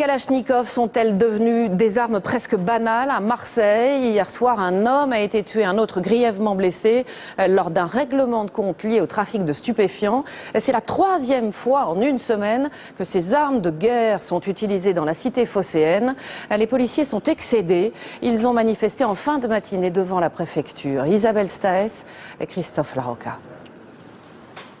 Kalachnikov sont-elles devenues des armes presque banales à Marseille? Hier soir, un homme a été tué, un autre grièvement blessé lors d'un règlement de compte lié au trafic de stupéfiants. C'est la troisième fois en une semaine que ces armes de guerre sont utilisées dans la cité phocéenne. Les policiers sont excédés. Ils ont manifesté en fin de matinée devant la préfecture. Isabelle Staes et Christophe Larocca.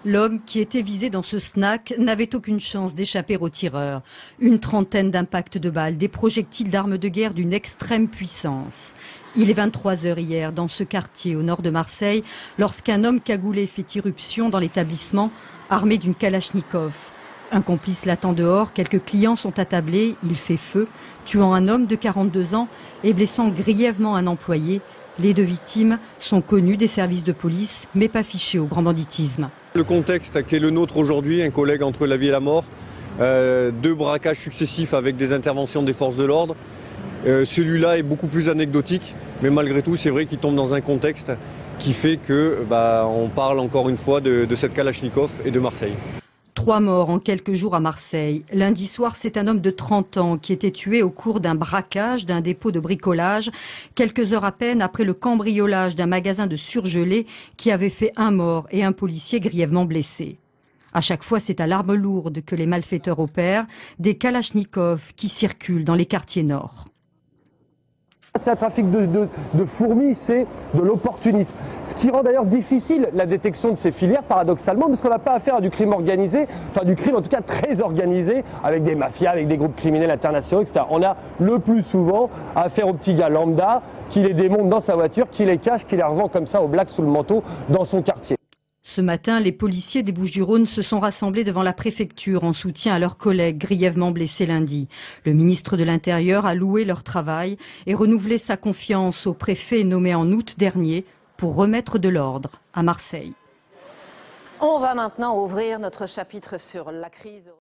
L'homme qui était visé dans ce snack n'avait aucune chance d'échapper aux tireurs. Une trentaine d'impacts de balles, des projectiles d'armes de guerre d'une extrême puissance. Il est 23 h hier dans ce quartier au nord de Marseille lorsqu'un homme cagoulé fait irruption dans l'établissement armé d'une Kalachnikov. Un complice l'attend dehors, quelques clients sont attablés, il fait feu, tuant un homme de 42 ans et blessant grièvement un employé. Les deux victimes sont connues des services de police, mais pas fichées au grand banditisme. Le contexte qui est le nôtre aujourd'hui, un collègue entre la vie et la mort, deux braquages successifs avec des interventions des forces de l'ordre. Celui-là est beaucoup plus anecdotique, mais malgré tout, c'est vrai qu'il tombe dans un contexte qui fait que on parle encore une fois de cette Kalachnikov et de Marseille. 3 morts en quelques jours à Marseille. Lundi soir, c'est un homme de 30 ans qui était tué au cours d'un braquage d'un dépôt de bricolage, quelques heures à peine après le cambriolage d'un magasin de surgelés qui avait fait un mort et un policier grièvement blessé. À chaque fois, c'est à l'arme lourde que les malfaiteurs opèrent, des Kalachnikovs qui circulent dans les quartiers nord. C'est un trafic de fourmis, c'est de l'opportunisme. Ce qui rend d'ailleurs difficile la détection de ces filières, paradoxalement, parce qu'on n'a pas affaire à du crime organisé, enfin du crime en tout cas très organisé, avec des mafias, avec des groupes criminels internationaux, etc. On a le plus souvent affaire aux petits gars lambda qui les démontent dans sa voiture, qui les cache, qui les revend comme ça aux blacks sous le manteau dans son quartier. Ce matin, les policiers des Bouches-du-Rhône se sont rassemblés devant la préfecture en soutien à leurs collègues grièvement blessés lundi. Le ministre de l'Intérieur a loué leur travail et renouvelé sa confiance au préfet nommé en août dernier pour remettre de l'ordre à Marseille. On va maintenant ouvrir notre chapitre sur la crise.